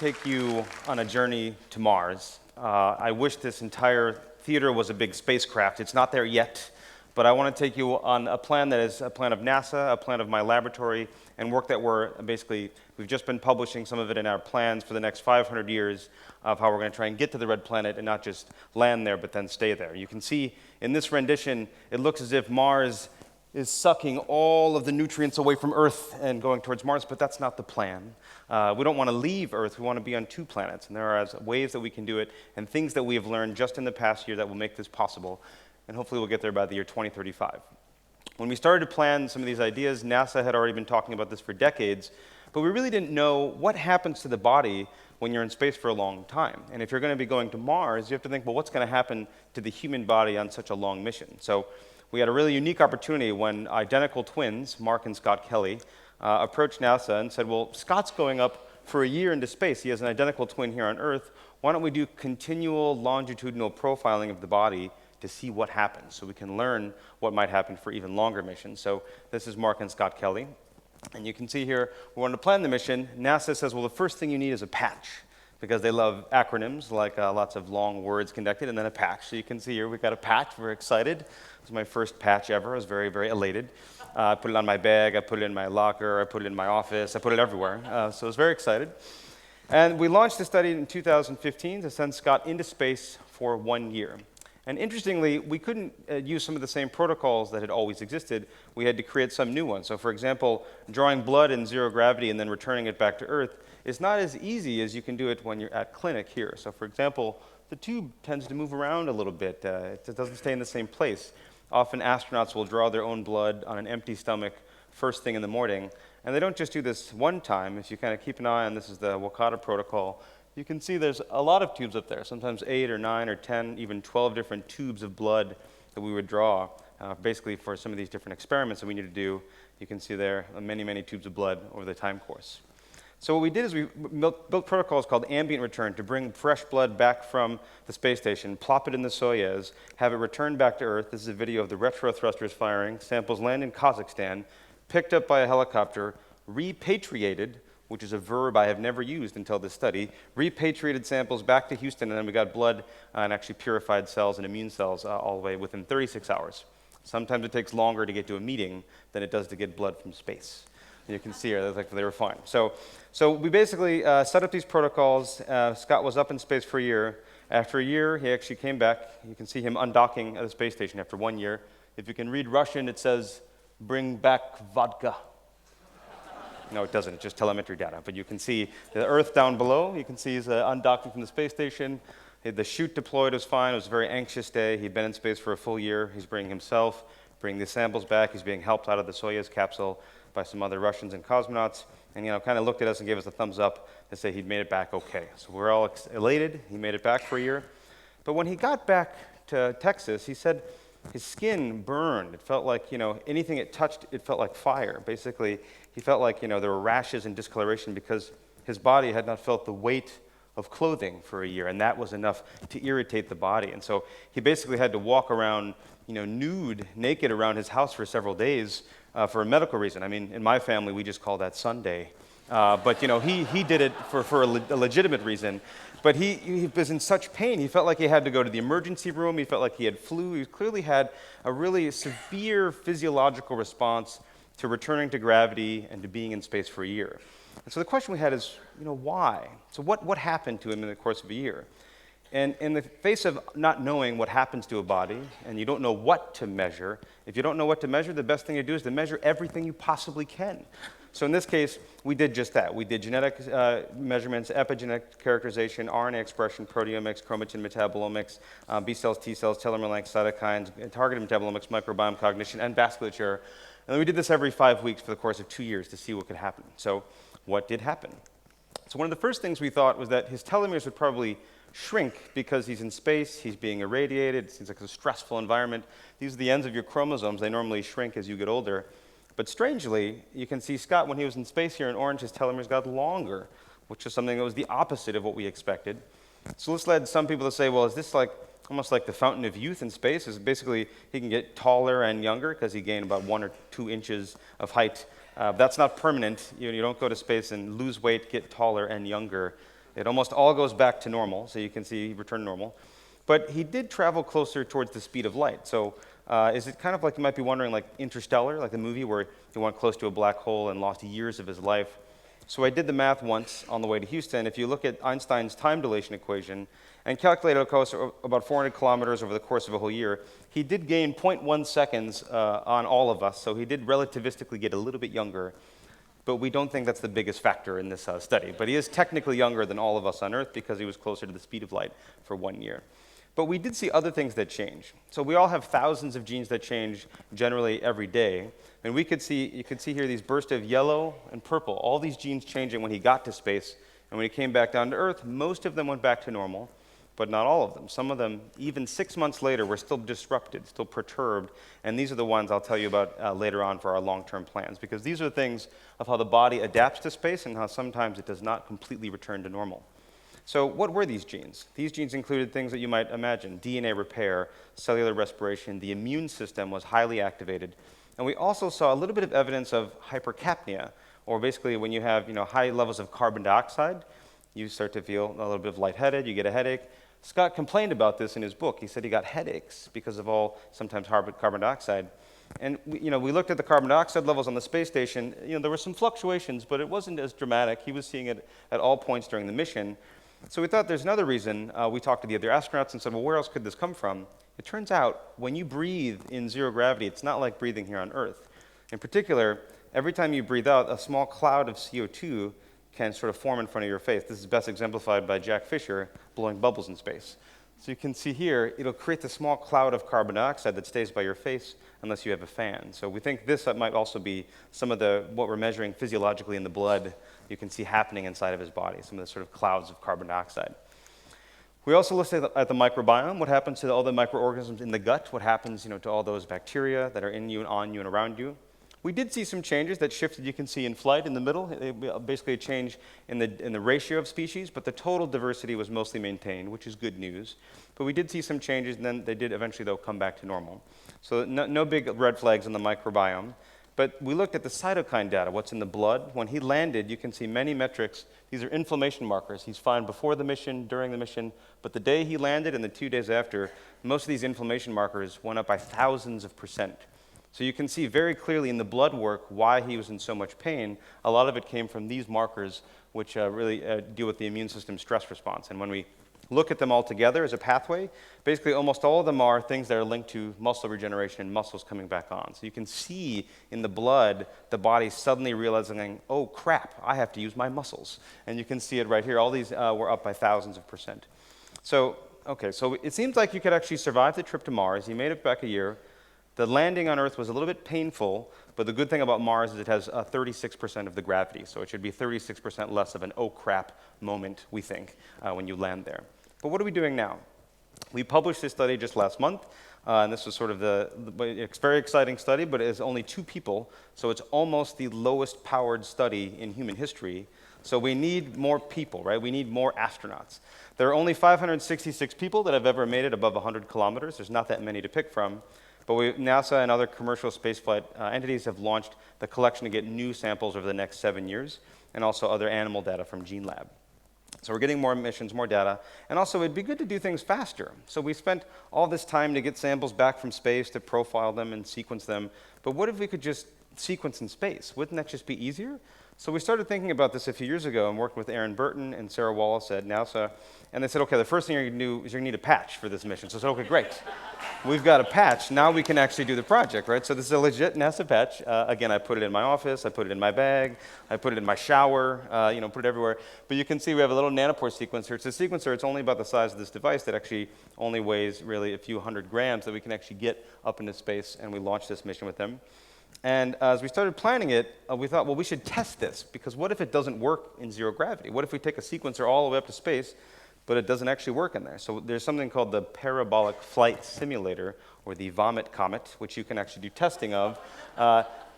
take you on a journey to Mars. I wish this entire theater was a big spacecraft. It's not there yet, but I want to take you on a plan that is a plan of NASA, a plan of my laboratory, and work that we've just been publishing some of it in our plans for the next 500 years of how we're going to try and get to the red planet and not just land there, but then stay there. You can see in this rendition, it looks as if Mars is sucking all of the nutrients away from Earth and going towards Mars, but that's not the plan. We don't want to leave Earth, we want to be on two planets, and there are ways that we can do it and things that we have learned just in the past year that will make this possible, and hopefully we'll get there by the year 2035. When we started to plan some of these ideas, NASA had already been talking about this for decades, but we really didn't know what happens to the body when you're in space for a long time. And if you're going to be going to Mars, you have to think, well, what's going to happen to the human body on such a long mission? So we had a really unique opportunity when identical twins, Mark and Scott Kelly, approached NASA and said, well, Scott's going up for a year into space. He has an identical twin here on Earth. Why don't we do continual longitudinal profiling of the body to see what happens so we can learn what might happen for even longer missions. So this is Mark and Scott Kelly. And you can see here, we wanted to plan the mission. NASA says, well, the first thing you need is a patch, because they love acronyms, like lots of long words connected, and then a patch. So you can see here, we've got a patch. We're excited. It was my first patch ever. I was very, very elated. I put it on my bag. I put it in my locker. I put it in my office. I put it everywhere. So I was very excited. And we launched the study in 2015 to send Scott into space for 1 year. And interestingly, we couldn't use some of the same protocols that had always existed. We had to create some new ones. So for example, drawing blood in zero gravity and then returning it back to Earth is not as easy as you can do it when you're at clinic here. So for example, the tube tends to move around a little bit. It doesn't stay in the same place. Often astronauts will draw their own blood on an empty stomach first thing in the morning. And they don't just do this one time. If you kind of keep an eye on, this is the Wakata protocol, you can see there's a lot of tubes up there, sometimes 8 or 9 or 10, even 12 different tubes of blood that we would draw, basically for some of these different experiments that we need to do. You can see there many, many tubes of blood over the time course. So what we did is we built protocols called Ambient Return to bring fresh blood back from the space station, plop it in the Soyuz, have it returned back to Earth. This is a video of the retro thrusters firing. Samples land in Kazakhstan, picked up by a helicopter, repatriated, which is a verb I have never used until this study, repatriated samples back to Houston, and then we got blood and actually purified cells and immune cells all the way within 36 hours. Sometimes it takes longer to get to a meeting than it does to get blood from space. You can see here, they were fine. So we basically set up these protocols. Scott was up in space for a year. After a year, he actually came back. You can see him undocking at the space station after 1 year. If you can read Russian, it says, "Bring back vodka." No, it doesn't. It's just telemetry data. But you can see the Earth down below. You can see he's undocking from the space station. The chute deployed was fine. It was a very anxious day. He'd been in space for a full year. He's bringing bringing the samples back. He's being helped out of the Soyuz capsule by some other Russians and cosmonauts, and kind of looked at us and gave us a thumbs up to say he'd made it back okay. So we're all elated. He made it back for a year. But when he got back to Texas, he said his skin burned. It felt like, anything it touched, it felt like fire. Basically, he felt like, there were rashes and discoloration because his body had not felt the weight of clothing for a year, and that was enough to irritate the body. And so he basically had to walk around, naked around his house for several days for a medical reason. I mean, in my family, we just call that Sunday. But, he did it for a legitimate reason. But he was in such pain, he felt like he had to go to the emergency room. He felt like he had flu. He clearly had a really severe physiological response to returning to gravity and to being in space for a year. And so the question we had is, why? So what happened to him in the course of a year? And in the face of not knowing what happens to a body, and you don't know what to measure, if you don't know what to measure, the best thing to do is to measure everything you possibly can. So in this case, we did just that. We did genetic measurements, epigenetic characterization, RNA expression, proteomics, chromatin metabolomics, B cells, T cells, telomere length, cytokines, targeted metabolomics, microbiome cognition, and vasculature. And we did this every 5 weeks for the course of 2 years to see what could happen. So what did happen? So one of the first things we thought was that his telomeres would probably shrink because he's in space, he's being irradiated, it seems like a stressful environment. These are the ends of your chromosomes. They normally shrink as you get older. But strangely, you can see Scott, when he was in space here in orange, his telomeres got longer, which is something that was the opposite of what we expected. So this led some people to say, well, is this almost like the fountain of youth in space? Is basically he can get taller and younger because he gained about 1 or 2 inches of height. That's not permanent. You don't go to space and lose weight, get taller and younger. It almost all goes back to normal, so you can see he returned normal. But he did travel closer towards the speed of light. So is it kind of like you might be wondering, like Interstellar, like the movie where he went close to a black hole and lost years of his life? So I did the math once on the way to Houston. If you look at Einstein's time dilation equation and calculate it across about 400 kilometers over the course of a whole year, he did gain 0.1 seconds on all of us. So he did relativistically get a little bit younger. But we don't think that's the biggest factor in this study. But he is technically younger than all of us on Earth because he was closer to the speed of light for 1 year. But we did see other things that change. So we all have thousands of genes that change generally every day. And you could see here these bursts of yellow and purple, all these genes changing when he got to space. And when he came back down to Earth, most of them went back to normal, but not all of them. Some of them, even 6 months later, were still disrupted, still perturbed. And these are the ones I'll tell you about later on for our long-term plans, because these are the things of how the body adapts to space and how sometimes it does not completely return to normal. So what were these genes? These genes included things that you might imagine: DNA repair, cellular respiration. The immune system was highly activated. And we also saw a little bit of evidence of hypercapnia, or basically when you have high levels of carbon dioxide, you start to feel a little bit of lightheaded, you get a headache. Scott complained about this in his book. He said he got headaches because of all sometimes carbon dioxide. And we looked at the carbon dioxide levels on the space station. There were some fluctuations, but it wasn't as dramatic. He was seeing it at all points during the mission. So we thought there's another reason. We talked to the other astronauts and said, well, where else could this come from? It turns out when you breathe in zero gravity, it's not like breathing here on Earth. In particular, every time you breathe out, a small cloud of CO2 can sort of form in front of your face. This is best exemplified by Jack Fisher blowing bubbles in space. So you can see here, it'll create a small cloud of carbon dioxide that stays by your face unless you have a fan. So we think this might also be some of what we're measuring physiologically in the blood you can see happening inside of his body, some of the sort of clouds of carbon dioxide. We also looked at the microbiome, what happens to all the microorganisms in the gut, what happens to all those bacteria that are in you and on you and around you. We did see some changes that shifted, you can see in flight in the middle, basically a change in the ratio of species, but the total diversity was mostly maintained, which is good news. But we did see some changes, and then they did eventually, though, come back to normal. So no big red flags in the microbiome. But we looked at the cytokine data, what's in the blood. When he landed, you can see many metrics. These are inflammation markers. He's fine before the mission, during the mission, but the day he landed and the 2 days after, most of these inflammation markers went up by thousands of %. So you can see very clearly in the blood work why he was in so much pain. A lot of it came from these markers, which really deal with the immune system stress response. And when we look at them all together as a pathway, basically almost all of them are things that are linked to muscle regeneration and muscles coming back on. So you can see in the blood the body suddenly realizing, oh crap, I have to use my muscles. And you can see it right here. All these were up by thousands of %. So it seems like you could actually survive the trip to Mars. He made it back a year. The landing on Earth was a little bit painful, but the good thing about Mars is it has 36% of the gravity, so it should be 36% less of an oh crap moment, we think, when you land there. But what are we doing now? We published this study just last month, and this was sort of it's a very exciting study, but it is only 2 people, so it's almost the lowest powered study in human history. So we need more people, right? We need more astronauts. There are only 566 people that have ever made it above 100 kilometers. There's not that many to pick from. But NASA and other commercial spaceflight entities have launched the collection to get new samples over the next 7 years, and also other animal data from GeneLab. So we're getting more missions, more data, and also it'd be good to do things faster. So we spent all this time to get samples back from space, to profile them and sequence them, but what if we could just sequence in space? Wouldn't that just be easier? So we started thinking about this a few years ago and worked with Aaron Burton and Sarah Wallace at NASA, and they said, okay, the first thing you're going to do is you're going to need a patch for this mission. So I said, okay, great. We've got a patch. Now we can actually do the project, right? So this is a legit NASA patch. Again, I put it in my office. I put it in my bag. I put it in my shower, put it everywhere. But you can see we have a little nanopore sequencer. It's a sequencer. It's only about the size of this device that actually only weighs really a few hundred grams that we can actually get up into space, and we launched this mission with them. And as we started planning it, we thought, well, we should test this, because what if it doesn't work in zero gravity? What if we take a sequencer all the way up to space, but it doesn't actually work in there? So there's something called the Parabolic Flight Simulator, or the Vomit Comet, which you can actually do testing of,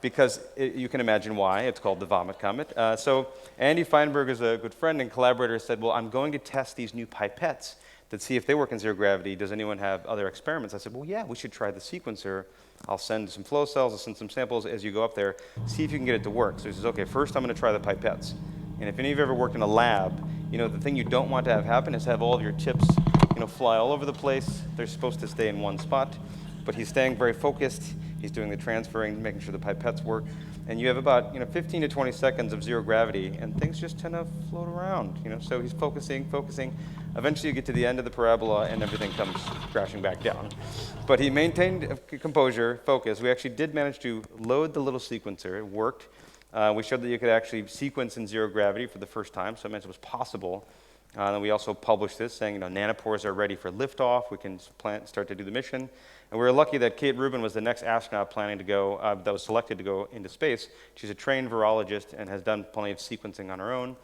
because you can imagine why it's called the Vomit Comet. So Andy Feinberg is a good friend and collaborator, said, well, I'm going to test these new pipettes to see if they work in zero gravity. Does anyone have other experiments? I said, well, yeah, we should try the sequencer. I'll send some flow cells, I'll send some samples as you go up there, see if you can get it to work. So he says, okay, first I'm going to try the pipettes. And if any of you have ever worked in a lab, the thing you don't want to have happen is have all of your tips, fly all over the place. They're supposed to stay in one spot, but he's staying very focused. He's doing the transferring, making sure the pipettes work. And you have about 15 to 20 seconds of zero gravity, and things just tend to float around. So he's focusing. Eventually you get to the end of the parabola, and everything comes crashing back down. But he maintained composure, focus. We actually did manage to load the little sequencer. It worked. We showed that you could actually sequence in zero gravity for the first time, so it meant it was possible. Then we also published this saying, nanopores are ready for liftoff. We can start to do the mission. And we were lucky that Kate Rubin was the next astronaut planning to go, that was selected to go into space. She's a trained virologist and has done plenty of sequencing on her own.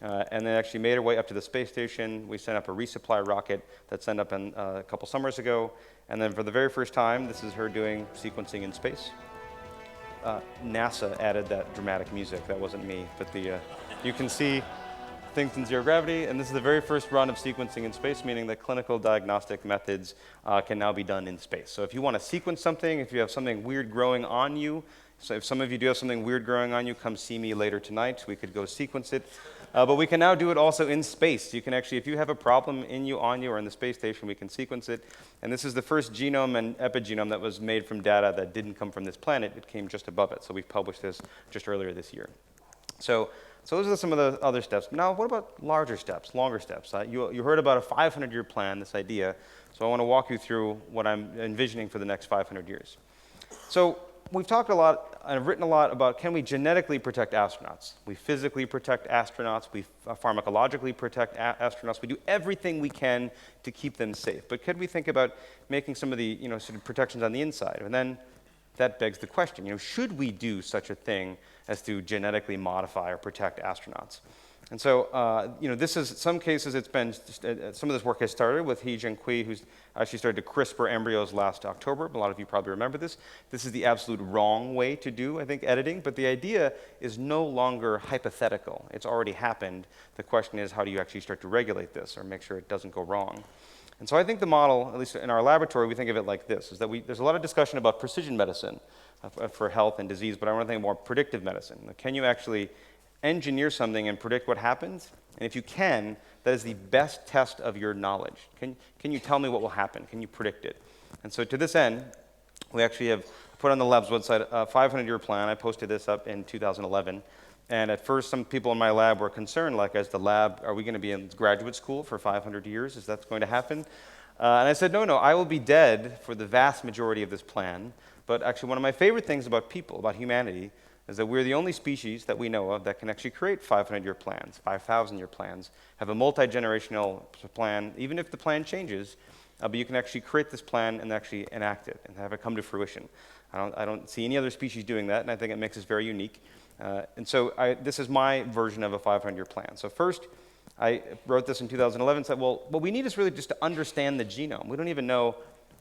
And then actually made her way up to the space station. We sent up a resupply rocket that sent up a couple summers ago. And then for the very first time, this is her doing sequencing in space. NASA added that dramatic music. That wasn't me, but you can see things in zero gravity, and this is the very first run of sequencing in space, meaning that clinical diagnostic methods can now be done in space. So if you want to sequence something, if you have something weird growing on you, so if some of you do have something weird growing on you, come see me later tonight. We could go sequence it. But we can now do it also in space. You can actually, if you have a problem in you, on you, or in the space station, we can sequence it. And this is the first genome and epigenome that was made from data that didn't come from this planet. It came just above it. So we've published this just earlier this year. So those are some of the other steps. Now, what about larger steps, longer steps? You heard about a 500-year plan, this idea. So I want to walk you through what I'm envisioning for the next 500 years. So we've talked a lot, and I've written a lot about, can we genetically protect astronauts? We physically protect astronauts. We pharmacologically protect astronauts. We do everything we can to keep them safe. But could we think about making some of the sort of protections on the inside? And then that begs the question, should we do such a thing as to genetically modify or protect astronauts? And so, this is, some cases it's been, some of this work has started with He Jiankui, who's actually started to CRISPR embryos last October. A lot of you probably remember this. This is the absolute wrong way to do, I think, editing, but the idea is no longer hypothetical. It's already happened. The question is, how do you actually start to regulate this or make sure it doesn't go wrong? And so I think the model, at least in our laboratory, we think of it like this, is that there's a lot of discussion about precision medicine for health and disease, but I want to think more predictive medicine. Can you actually engineer something and predict what happens? And if you can, that is the best test of your knowledge. Can you tell me what will happen? Can you predict it? And so to this end, we actually have put on the lab's website a 500-year plan. I posted this up in 2011. And at first, some people in my lab were concerned, like, as the lab, are we going to be in graduate school for 500 years? Is that going to happen? And I said, no, I will be dead for the vast majority of this plan. But actually, one of my favorite things about people, about humanity, is that we're the only species that we know of that can actually create 500-year plans, 5,000-year plans, have a multi-generational plan, even if the plan changes, but you can actually create this plan and actually enact it and have it come to fruition. I don't see any other species doing that, and I think it makes us very unique. And so this is my version of a 500-year plan. So first, I wrote this in 2011 and said, well, what we need is really just to understand the genome. We don't even know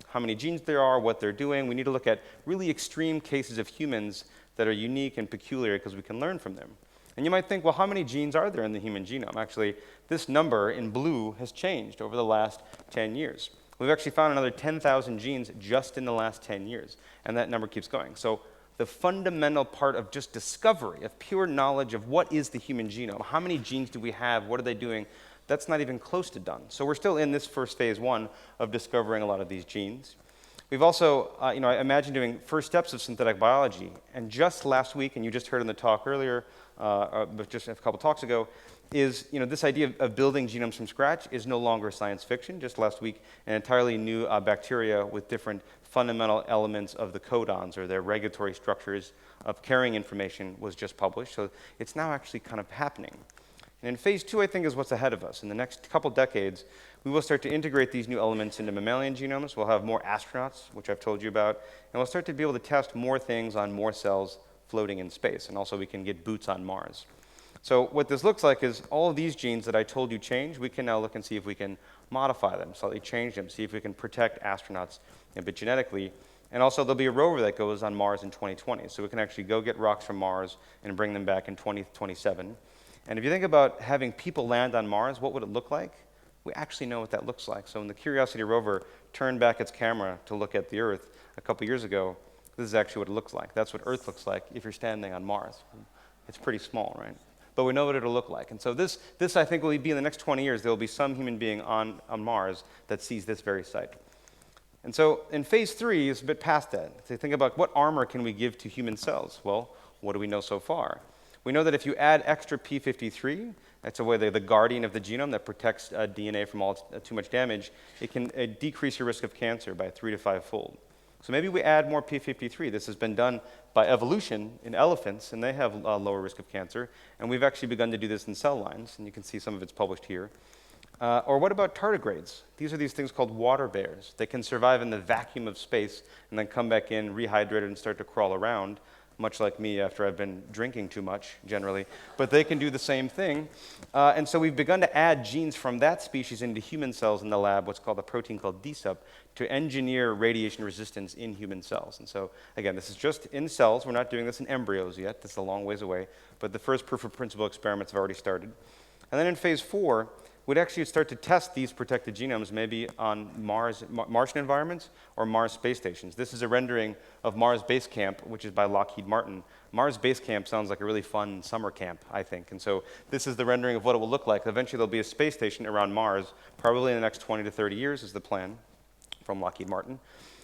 how many genes there are, what they're doing. We need to look at really extreme cases of humans that are unique and peculiar because we can learn from them. And you might think, well, how many genes are there in the human genome? Actually, this number in blue has changed over the last 10 years. We've actually found another 10,000 genes just in the last 10 years, and that number keeps going. So the fundamental part of just discovery, of pure knowledge of what is the human genome, how many genes do we have, what are they doing, that's not even close to done. So we're still in this first phase one of discovering a lot of these genes. We've also, I imagine doing first steps of synthetic biology. And just last week, and you just heard in the talk earlier, but just a couple talks ago, is this idea of building genomes from scratch is no longer science fiction. Just last week, an entirely new bacteria with different fundamental elements of the codons or their regulatory structures of carrying information was just published. So it's now actually kind of happening. And in phase two, I think, is what's ahead of us. In the next couple decades, we will start to integrate these new elements into mammalian genomes. We'll have more astronauts, which I've told you about, and we'll start to be able to test more things on more cells floating in space. And also, we can get boots on Mars. So what this looks like is all of these genes that I told you change, we can now look and see if we can modify them, slightly change them, see if we can protect astronauts a bit genetically. And also, there'll be a rover that goes on Mars in 2020. So we can actually go get rocks from Mars and bring them back in 2027. And if you think about having people land on Mars, what would it look like? We actually know what that looks like. So when the Curiosity rover turned back its camera to look at the Earth a couple years ago, this is actually what it looks like. That's what Earth looks like if you're standing on Mars. It's pretty small, right? but we know what it'll look like. And so this I think, will be in the next 20 years, there will be some human being on Mars that sees this very site. And so in phase 3 is a bit past that. So think about what armor can we give to human cells? Well, what do we know so far? We know that if you add extra p53, that's a way the guardian of the genome that protects DNA from too much damage, it can decrease your risk of cancer by 3 to 5-fold. So maybe we add more p53. This has been done by evolution in elephants, and they have a lower risk of cancer. And we've actually begun to do this in cell lines, and you can see some of it's published here. Or what about tardigrades? These are these things called water bears. They can survive in the vacuum of space and then come back in, rehydrated, and start to crawl around, much like me after I've been drinking too much, generally. But they can do the same thing. And so we've begun to add genes from that species into human cells in the lab, what's called a protein called DSUP, to engineer radiation resistance in human cells. And so, again, this is just in cells. We're not doing this in embryos yet. That's a long ways away. But the first proof of principle experiments have already started. And then in phase 4, we'd actually start to test these protected genomes maybe on Martian environments or Mars space stations. This is a rendering of Mars Base Camp, which is by Lockheed Martin. Mars Base Camp sounds like a really fun summer camp, I think. And so this is the rendering of what it will look like. Eventually, there'll be a space station around Mars, probably in the next 20 to 30 years is the plan from Lockheed Martin.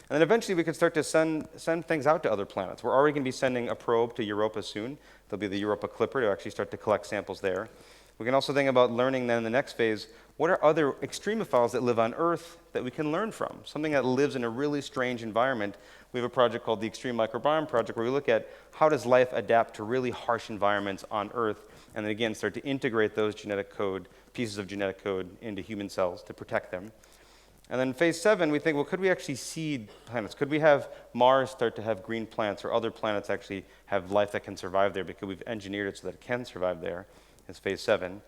And then eventually, we could start to send things out to other planets. We're already going to be sending a probe to Europa soon. There'll be the Europa Clipper to actually start to collect samples there. We can also think about learning then in the next phase, what are other extremophiles that live on Earth that we can learn from? Something that lives in a really strange environment. We have a project called the Extreme Microbiome Project where we look at how does life adapt to really harsh environments on Earth, and then again start to integrate those pieces of genetic code into human cells to protect them. And then in phase 7, we think, well, could we actually seed planets? Could we have Mars start to have green plants, or other planets actually have life that can survive there because we've engineered it so that it can survive there? Is phase 7.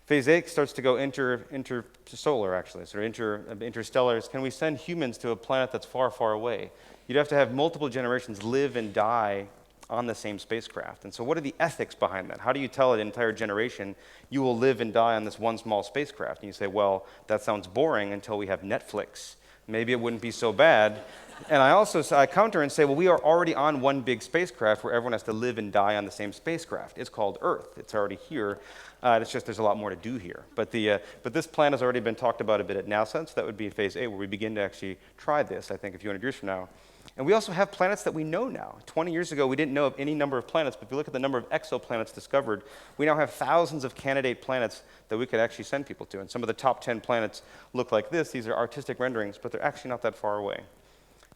Phase 8 starts to go intersolar, actually, sort of interstellar. Can we send humans to a planet that's far, far away? You'd have to have multiple generations live and die on the same spacecraft. And so what are the ethics behind that? How do you tell an entire generation you will live and die on this one small spacecraft? And you say, well, that sounds boring until we have Netflix. Maybe it wouldn't be so bad. And I counter and say, well, we are already on one big spacecraft where everyone has to live and die on the same spacecraft. It's called Earth. It's already here. It's just there's a lot more to do here. But this plan has already been talked about a bit at NASA, so that would be phase 8, where we begin to actually try this, I think, a few hundred years from now. And we also have planets that we know now. 20 years ago, we didn't know of any number of planets, but if you look at the number of exoplanets discovered, we now have thousands of candidate planets that we could actually send people to. And some of the top 10 planets look like this. These are artistic renderings, but they're actually not that far away.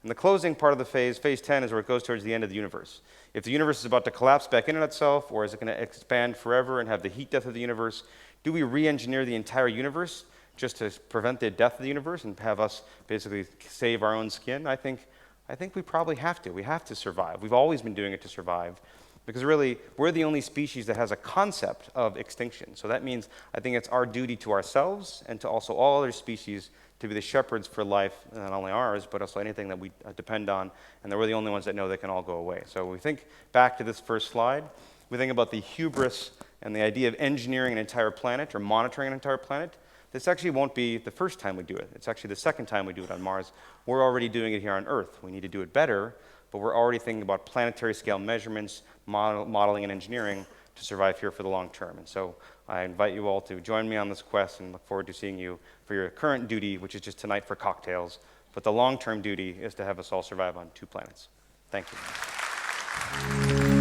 And the closing part of the phase 10, is where it goes towards the end of the universe. If the universe is about to collapse back in on itself, or is it going to expand forever and have the heat death of the universe, do we re-engineer the entire universe just to prevent the death of the universe and have us basically save our own skin? I think we probably have to. We have to survive. We've always been doing it to survive. Because really, we're the only species that has a concept of extinction. So that means I think it's our duty to ourselves and to also all other species to be the shepherds for life, not only ours, but also anything that we depend on, and that we're the only ones that know they can all go away. So when we think back to this first slide, we think about the hubris and the idea of engineering an entire planet or monitoring an entire planet. This actually won't be the first time we do it. It's actually the second time we do it on Mars. We're already doing it here on Earth. We need to do it better, but we're already thinking about planetary scale measurements, modeling and engineering to survive here for the long term. And so I invite you all to join me on this quest and look forward to seeing you for your current duty, which is just tonight for cocktails. But the long-term duty is to have us all survive on 2 planets. Thank you.